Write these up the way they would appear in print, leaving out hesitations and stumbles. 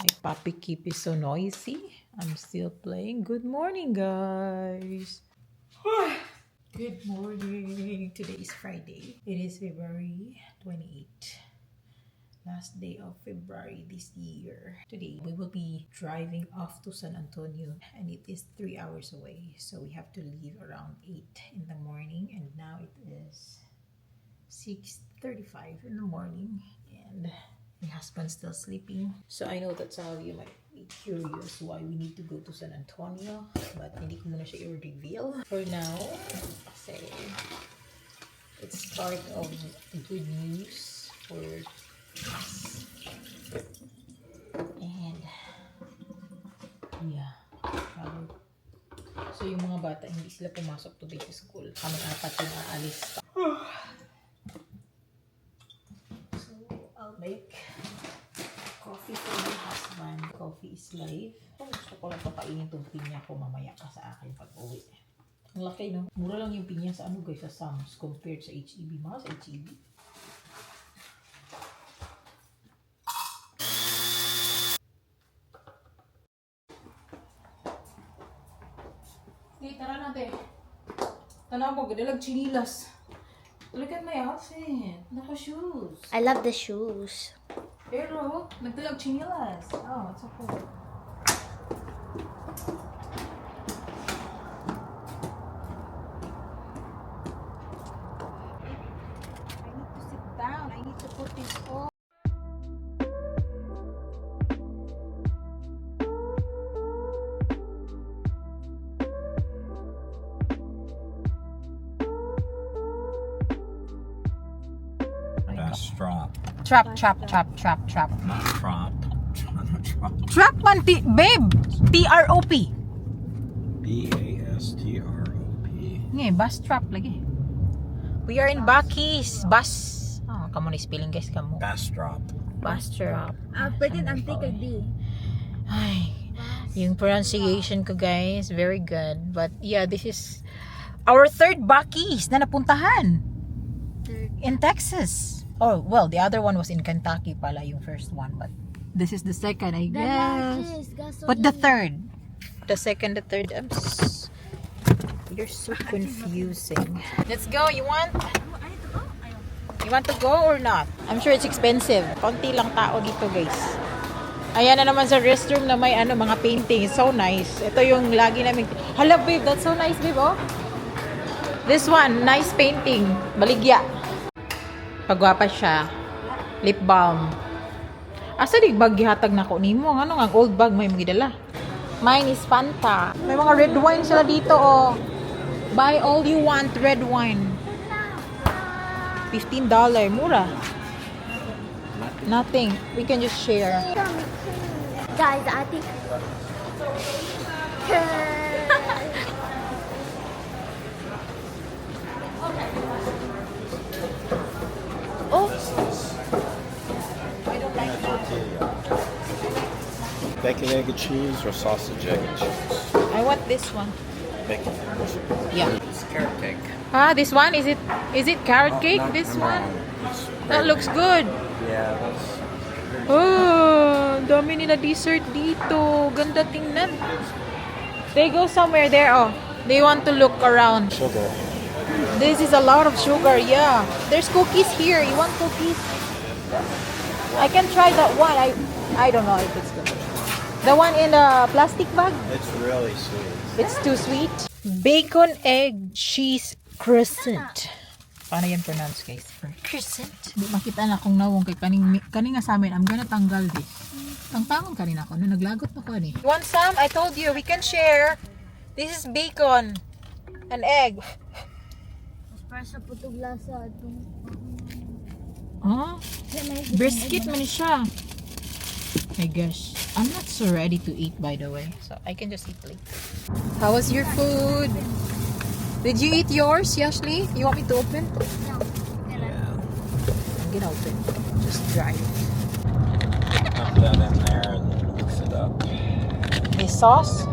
My puppy keep is so noisy. I'm still playing. Good morning, guys. Good morning. Today is Friday. It is February 28th. Last day of February this year. Today we will be driving off to San Antonio and it is 3 hours away. So we have to leave around 8 in the morning and now it is 6:35 in the morning and my husband's still sleeping. So I know that some of you might be curious why we need to go to San Antonio, but hindi ko muna siya i-reveal for now. Kasi it's part of good news for us. And yeah, so yung mga bata hindi sila pumasok today sa school. Kami apat yung aalis pa. So I'll make coffee for my husband. Coffee is life. Gusto ko lang papainin itong pinya ko mamaya pa sa akin pag uwi. Ang laki, no? Mura lang yung pinya sa ano guys, sa Sam's compared sa H-E-B. Mahal sa H-E-B. Hey, tara natin. Tanaw mo, gadalag chinilas. Look at my outfit. Naka-shoes. I love the shoes. Pero, nagdalag chinilas. Oh, it's so cool. I need to sit down. I need to put this on. Strop. Trap. Not trop. Trap man, babe. T-R-O-P. B-A-S-T-R-O-P. Nga, bus trap lagi. We are in Buc-ee's. Bus. Oh, kamo ni spelling guys kamo. Bastrop. Bus trap. Pwede ang tika di. Ay, yung pronunciation ko guys, very good. But yeah, this is our third Buc-ee's na napuntahan in Texas. Oh, well, the other one was in Kentucky pala yung first one, but this is the second, I guess. But the third. The second, the third. You're so confusing. Let's go. You want to go or not? I'm sure it's expensive. Konti lang tao dito, guys. Ayan na naman sa restroom na may mga painting. It's so nice. Ito yung lagi namin. Hala, babe. That's so nice, babe, oh. This one, nice painting. Baligya. Pagwapa siya. Lip balm. Asa di bag gihatag na ko nimo? Ano ang old bag may magidala? Mine is Fanta. May mga red wine sila dito, oh. Buy all you want red wine. $15. Mura. Nothing. We can just share. Guys, I think... Oh! Bacon, egg, and cheese or sausage, egg, and cheese? I want this one. Bacon, egg, and cheese. Yeah. It's carrot cake. Ah, this one? Is it carrot cake? This one? That looks good. Yeah, that's... Oh, dami nila dessert dito. Ganda tingnan. They go somewhere there, oh. They want to look around. Sugar. This is a lot of sugar, yeah. There's cookies here. You want cookies? I can try that one. I don't know if it's good. The one in a plastic bag? It's really sweet. It's too sweet. Bacon, egg, cheese, croissant. Paano yan pronounce, guys? Croissant. Di makita na akong nawong kay kaning nga sa amin. I'm gonna tanggal this. Tangtangon ka rin ako. No, naglagot na ko ni. You want some? I told you, we can share. This is bacon. An egg. Para sa putog lasa. Oh, brisket man siya. My gosh, I'm not so ready to eat, by the way, so I can just eat later. How was your food? Did you eat yours, Yashli? You want me to open? Yeah. I'm gonna open. Just dry it. Put that in there and mix it up. This sauce?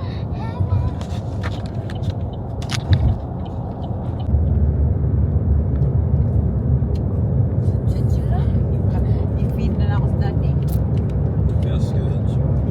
I-feed na ako sa dati. Feels good.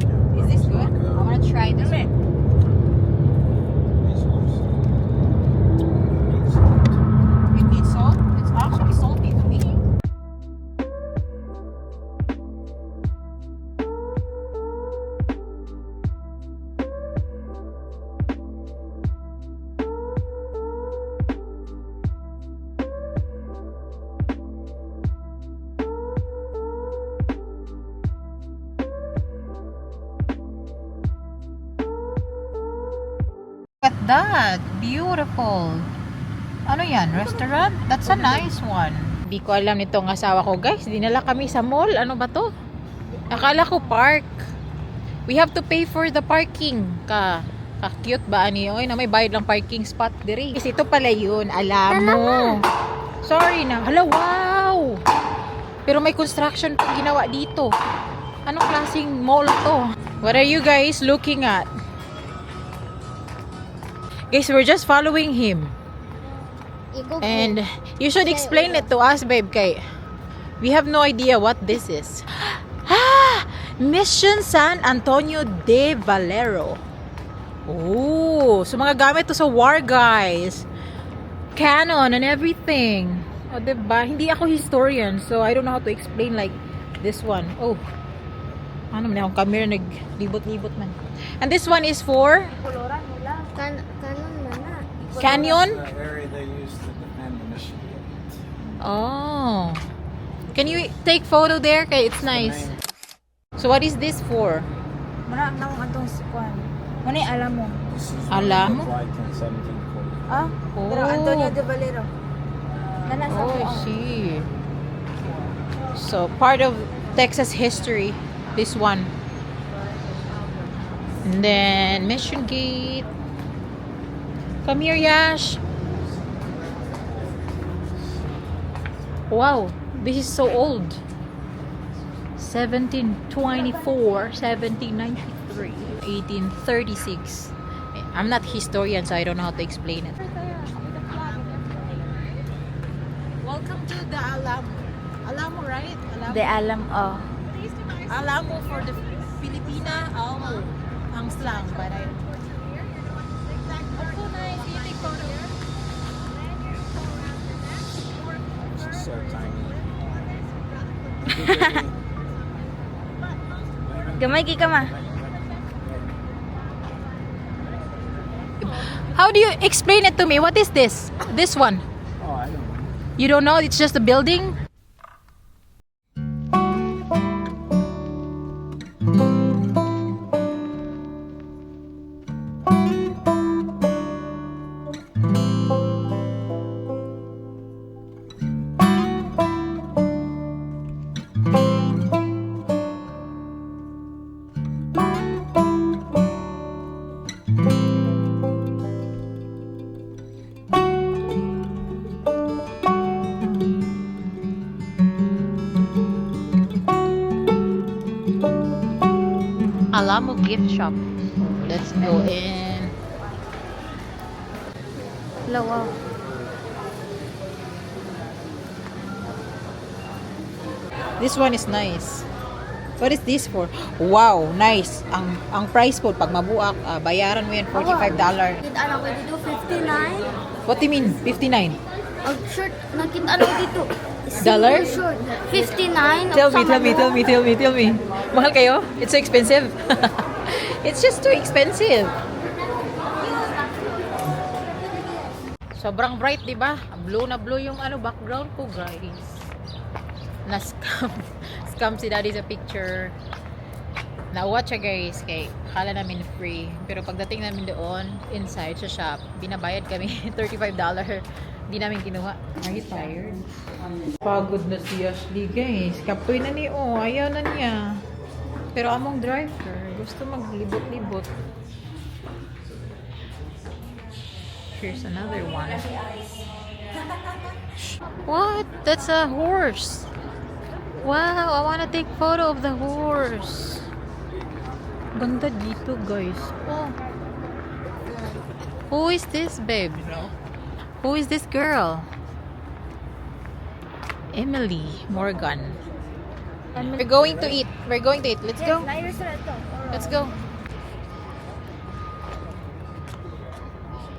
at that. Beautiful. Ano yan? Restaurant? That's a nice one. Hindi ko alam nitong asawa ko, guys. Dinala kami sa mall. Ano ba to? Akala ko park. We have to pay for the parking. Cute ba ani? Oy, na may bayad lang parking spot diri. Kasi ito pala yun. Alam mo. Sorry na. Hala, wow! Pero may construction pang ginawa dito. Anong klaseng mall to? What are you guys looking at? Guys, we're just following him. And you should explain it to us, babe, kay we have no idea what this is. Mission San Antonio de Valero. Oh, so mga gamit to sa war, guys. Canon and everything. O, diba? Hindi ako historian, so I don't know how to explain like this one. Oh, ano man akong camera naglibot-libot man. And this one is for Kanon na na. Canyon. That's the area they used to defend the Mission Gate. Oh. Can you take photo there? Okay, it's nice. So what is this for? Muna na akong atong sikuan. Muna alam mo. This is Alam mo? what it looked like in 1740. Ah? Oh. Pero Antonio de Valero. Nana sa Oh, I mo. see. So part of Texas history, this one. And then Mission Gate. Come here, Yash. Wow, this is so old. 1724, 1793, 1836. I'm not historian, so I don't know how to explain it. Welcome to the Alamo. Alamo, right? Alamo. De alam, oh. Alamo for the Filipina. Oh, ang slang, but I. Oh, nice. Can you take photo? It's so tiny. Gamay kay ka ma. How do you explain it to me? What is this? This one? Oh, I don't know. You don't know? It's just a building? Alamo gift shop. Let's go in. Lawa. This one is nice. What is this for? Wow, nice. Ang price po pag mabuak, bayaran mo yan $45. Nakita ko dito 59. What do you mean? 59? Ang shirt, nakita ko dito. Dollar? Single shirt. 59. Tell me. Mahal kayo? It's so expensive. It's just too expensive. Sobrang bright, di ba? Blue na blue yung background ko, guys. Na-scam. Scam si daddy sa picture. Na-watch siya, guys. Kay akala namin free. Pero pagdating namin doon, inside sa shop, binabayad kami $35. Hindi namin kinuha. Are you tired? Pagod na si Ashley, guys. Kapoy na ni ayaw na niya. Pero among driver, gusto maglibot-libot. Here's another one. What? That's a horse. Wow, I wanna take photo of the horse. Ganda dito, guys. Oh. Who is this, babe? Who is this girl? Emily Morgan. We're going to eat. Let's go. Let's go.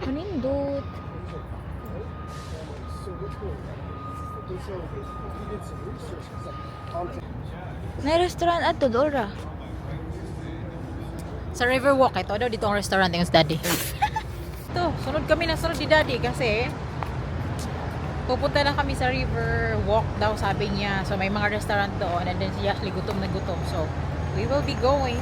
Manindot. Na restaurant ato Dora. Sa Riverwalk, ito daw dito ang restaurant yung daddy. Ito, sunod kami ng sunod ni daddy kasi pupunta na kami sa Riverwalk daw, sabi niya. So may mga restaurant doon and then si Ashley gutom na gutom. So we will be going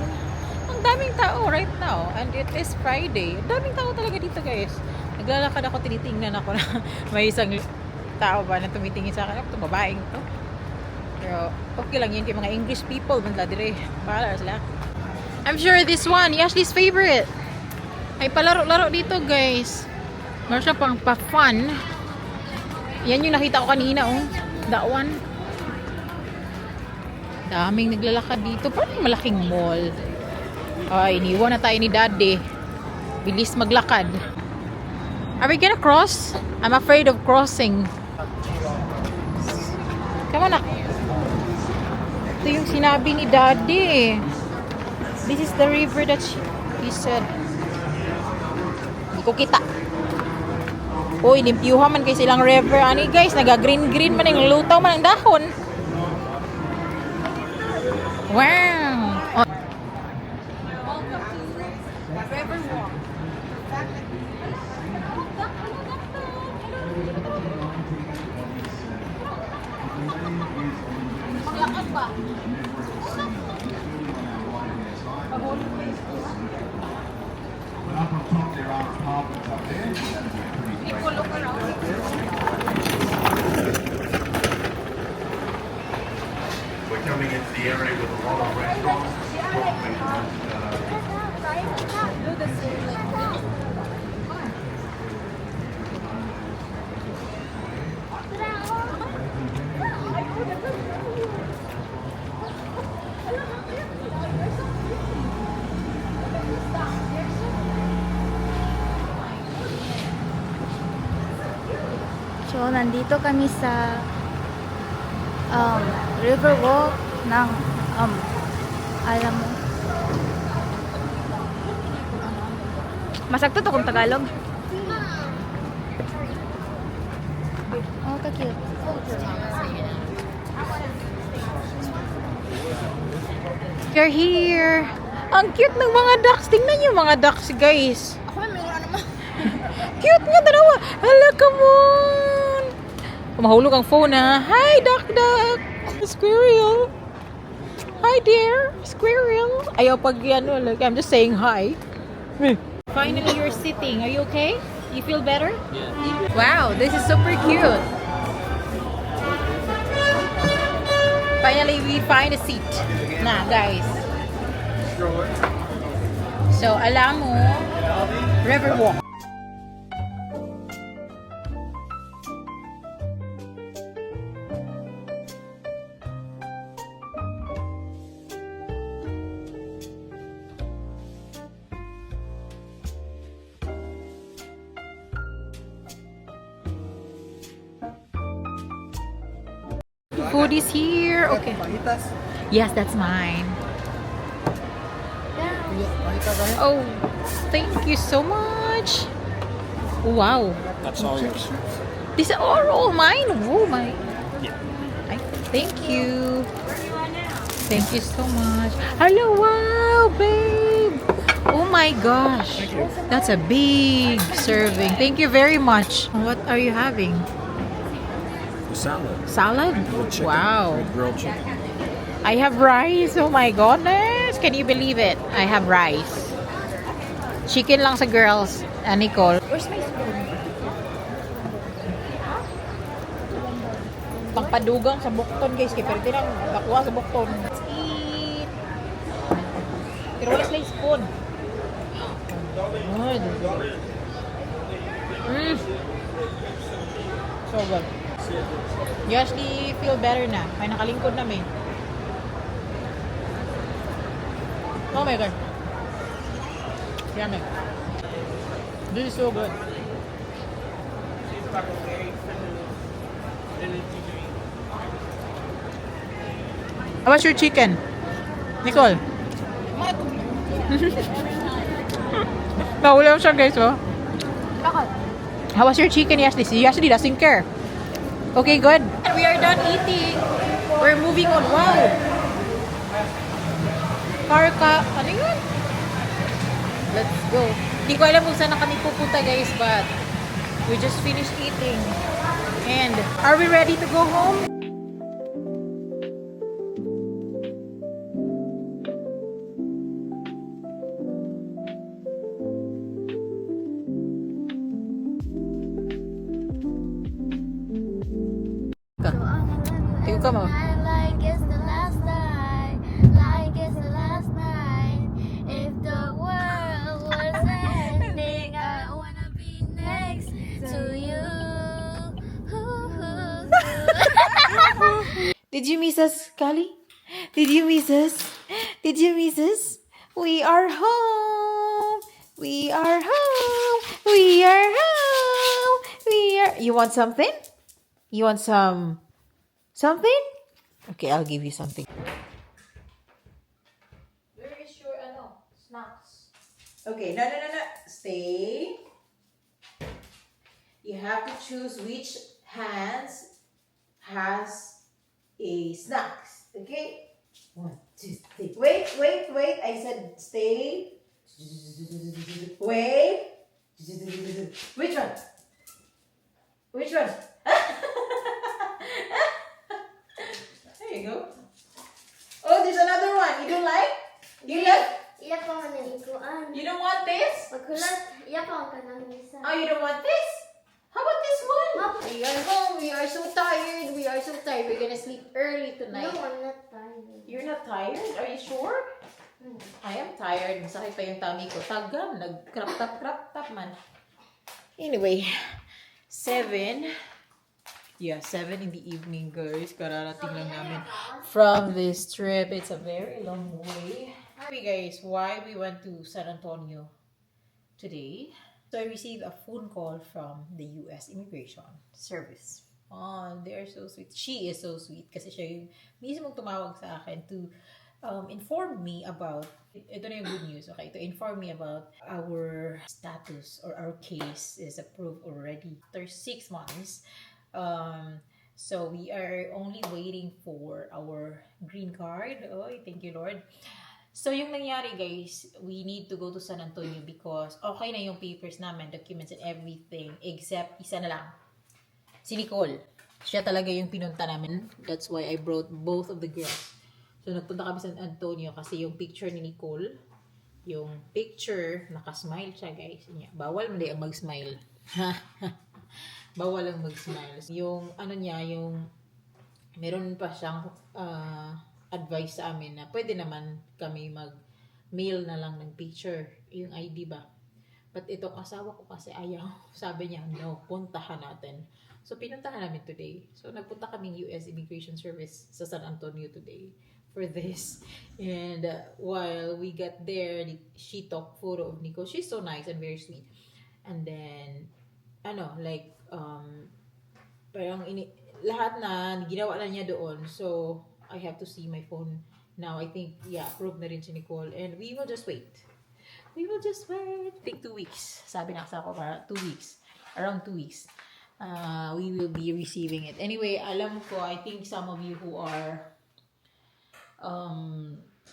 Ang daming tao right now. And it is Friday. Ang daming tao talaga dito, guys. Naglalakad ako, tinitingnan ako na may isang tao ba na tumitingin sa akin. Ito, babaeng to. Pero, okay lang yun kay mga English people. Banda dire. Bahala sila. I'm sure this one, Ashley's favorite. May palaro-laro dito, guys. Meron siya pang pa-fun. Yan yung nakita ko kanina, oh. That one. Daming naglalakad dito. Parang malaking mall. Ay, iniwan na tayo ni Daddy. Bilis maglakad. Are we gonna cross? I'm afraid of crossing. Come on, nak. Ito yung sinabi ni Daddy. This is the river that he said. Hindi ko kita. Uy, limpyuhan man kay silang river. Ani guys, naga-green-green man yung lutaw man ang dahon. Wow! Oh. We're coming into the area with a lot of restaurants. So, nandito kami sa Riverwalk ng alam mo. Masakto to kung Tagalog. Oh, ka-cute. We're here. Ang cute ng mga ducks. Tingnan yung mga ducks, guys. Ako may meron naman. Cute nga dalawa. Hala, come on. Mahulog ang phone, ha. Hi, duck. Squirrel. Hi there, squirrel. Ayaw pag ano, like, I'm just saying hi. Finally, you're sitting. Are you okay? You feel better? Yeah. Wow, this is super cute. Finally, we find a seat. Na, guys. So, alam mo, Riverwalk. Food is here. Okay. Yes, that's mine. Oh, thank you so much. Wow. That's all yours. These are all mine. Oh my. Yeah. Thank you. Thank you so much. Hello, wow, babe. Oh my gosh. That's a big serving. Thank you very much. What are you having? Salad. Salad? With chicken. Wow. With grilled chicken. I have rice. Oh my goodness. Can you believe it? I have rice. Chicken lang sa girls. Nicole. Where's my spoon? Pangpadugang sa bukton, guys. Kaya pero tinang nakuha sa bukton. Let's eat. Pero wala sila yung spoon. Good. So good. You actually feel better na. May nakalingkod na may. Oh my God. Yummy. This is so good. How was your chicken? Nicole? Nahuli siya, guys, oh. Bakit? How was your chicken, Ashley? She actually doesn't care. Okay, good. We are done eating. We're moving on. Wow. Parka. Ano yun? Let's go. Hindi ko alam kung saan na kami pupunta, guys, but we just finished eating. And are we ready to go home? come on. Like it's the last night. Like it's the last night. If the world was ending, I wanna be next to you. Did you miss us, Kali? Did you miss us? Did you miss us? We are home. We are home. We are home. We are. You want something? You want something? Okay, I'll give you something. Where is your snacks? Okay, no. Stay. You have to choose which hands has a snacks. Okay? 1, 2, 3. Wait. I said stay. Wait. Which one? Which one? There you go. Oh, there's another one. You don't like? You like? Iya pa man ang ikuan. You don't want this? Pagkulat, iya pa ka nang isa. Oh, you don't want this? How about this one? We are home. We are so tired. We're gonna sleep early tonight. No, I'm not tired. You're not tired? Are you sure? I am tired. Masakit pa yung tummy ko. Tagam. Nag-crop top man. Anyway, 7. Yeah, 7 in the evening, guys. Kararating lang namin from this trip. It's a very long way. Hi, guys. Why we went to San Antonio today? So I received a phone call from the U.S. Immigration Service. Oh, they are so sweet. She is so sweet kasi siya yung mismong tumawag sa akin to inform me about, ito na yung good news, okay? To inform me about our status or our case is approved already. After 6 months, so we are only waiting for our green card. Oh, thank you, Lord. So, yung nangyari, guys, we need to go to San Antonio because okay na yung papers namin, documents and everything, except isa na lang. Si Nicole. Siya talaga yung pinunta namin. That's why I brought both of the girls. So, nagpunta kami sa San Antonio kasi yung picture ni Nicole, yung picture, nakasmile siya, guys. Bawal mo ang mag-smile. Bawal ang mag-smile. Yung, yung, meron pa siyang, advice sa amin na pwede naman kami mag-mail na lang ng picture, yung ID ba. But itong asawa ko kasi ayaw. Sabi niya, no, puntahan natin. So, pinuntahan namin today. So, nagpunta kaming US Immigration Service sa San Antonio today for this. And while we got there, she took photo of Nico. She's so nice and very sweet. And then, parang lahat na ginawa na niya doon. So, I have to see my phone now. I think, approved na rin si Nicole. And we will just wait. I think 2 weeks. Sabi na ako para 2 weeks. Around 2 weeks. We will be receiving it. Anyway, alam ko, I think some of you who are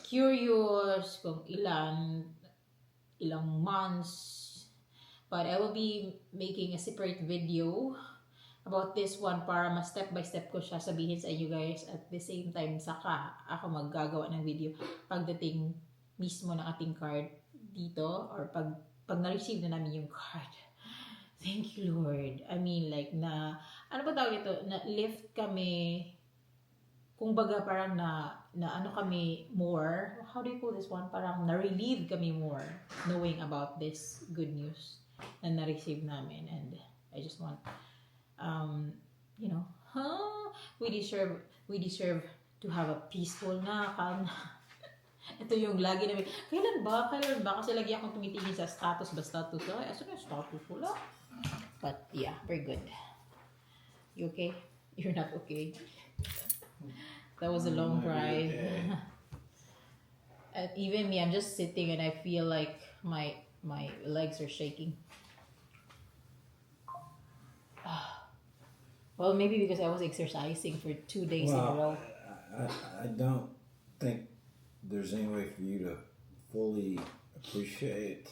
curious kung ilang months. But I will be making a separate video about this one para mas step by step ko siya sabihin sa inyo guys at the same time saka ako maggagawa ng video pagdating mismo ng ating card dito or pag na-receive na namin yung card. Thank you, Lord. I mean, like na ano ba tawag ito? Na lift kami kumbaga parang na kami more. How do you call this one? Parang na-relieve kami more knowing about this good news na na-receive namin and I just want we deserve to have a peaceful na calm. Ito yung lagi namin, kailan ba? Kasi lagi akong tumitingin sa status. Ay, asan yung status? Wala. But yeah, very good. You okay? You're not okay. That was a long drive. And even me, I'm just sitting and I feel like my legs are shaking. Well, maybe because I was exercising for 2 days in a row. I don't think there's any way for you to fully appreciate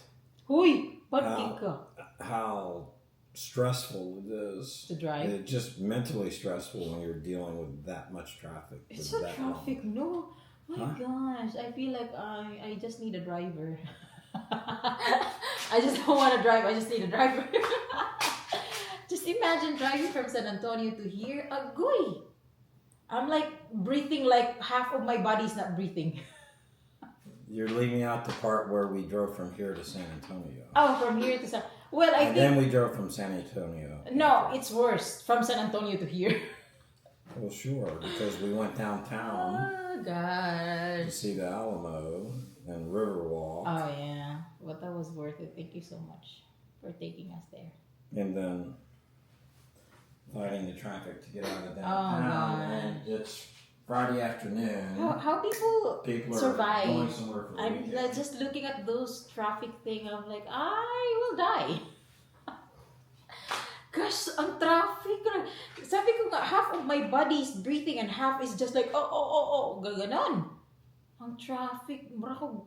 how stressful it is to drive. It's just mentally stressful when you're dealing with that much traffic. It's not traffic, no. My gosh, I feel like I just need a driver. I just don't want to drive. I just need a driver. Just imagine driving from San Antonio to here. Agoy! I'm like breathing like half of my body is not breathing. You're leaving out the part where we drove from here to San Antonio. Oh, from here to San... Well, I And think... then we drove from San Antonio. No, it's worse. From San Antonio to here. Well, sure, because we went downtown Oh, gosh. to see the Alamo and Riverwalk. Oh, yeah. But that was worth it. Thank you so much for taking us there. And then fighting the traffic to get out of downtown. God. And it's Friday afternoon. How people are survive. going somewhere for the I'm weekend. like, just looking at those traffic thing, I'm like, I will die. Gosh, ang traffic. Sabi ko nga, half of my body is breathing and half is just like, gaganon. Ang traffic, mura ko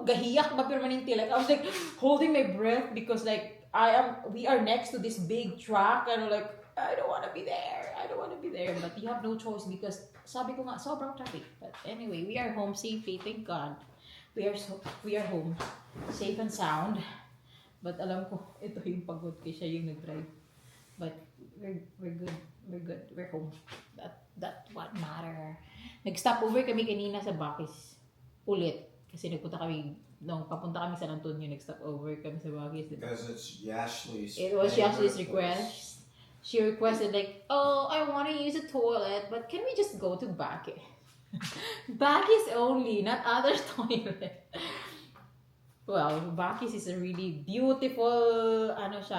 gahiyak ba permanente. Like, I was like holding my breath because like, we are next to this big truck and I'm like, I don't want to be there. But you have no choice because sabi ko nga, sobrang traffic. But anyway, we are home safely, thank God. We are home, safe and sound. But alam ko, ito yung pagod kaya siya yung nag-drive. But we're good. We're home. That's what matter. Nag-stop over kami kanina sa Bakis. Ulit. Kasi papunta kami San Antonio, nag-stop over kami sa Bakis. Because it's Yashley's. It was Yashley's favorite request. place. She requested like, oh, I want to use a toilet, but can we just go to Bakis? Bakis only, not other toilet. Well, Bakis is a really beautiful,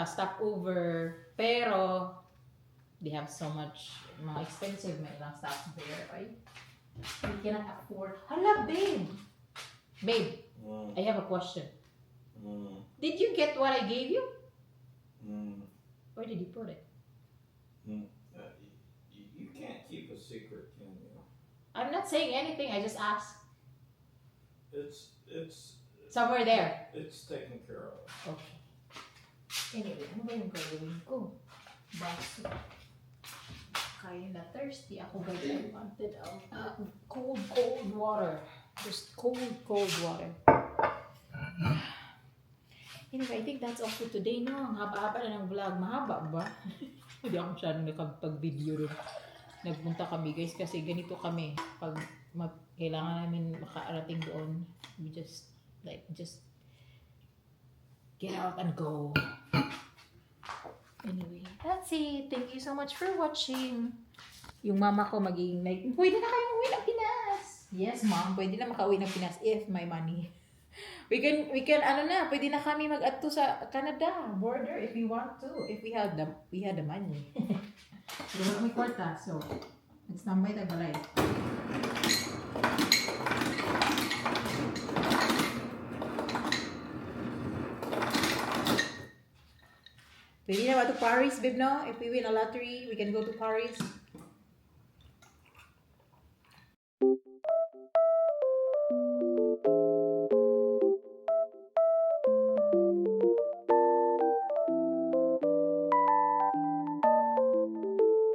stopover. Pero, they have so much, mga expensive may lang stops there, right? We cannot afford. Hala, babe! Babe, I have a question. Did you get what I gave you? Where did you put it? You can't keep a secret, can you? I'm not saying anything, I just asked. It's Somewhere there. It's taken care of. Okay. Anyway, ano ba yung gagawin ko? Baso. Kaya na thirsty ako guys. I wanted cold water. Just cold water. Anyway, I think that's all for today, no? Ang haba-haba na ng vlog. Mahaba ba? Hindi ako masyadong nakapag-video rin. Nagpunta kami guys kasi ganito kami. Pag kailangan namin makarating doon, we just get out and go. Anyway, that's it. Thank you so much for watching. Yung mama ko magiging like, pwede na kayong uwi ng Pinas. Yes, mom. Pwede na makauwi ng Pinas if my money. We can, pwede na kami mag-adto sa Canada border if we want to. If we had the money. So, wala may kwarta. So, nag-standby tayo balay. Pwede na ba to Paris, babe, no? If we win a lottery, we can go to Paris.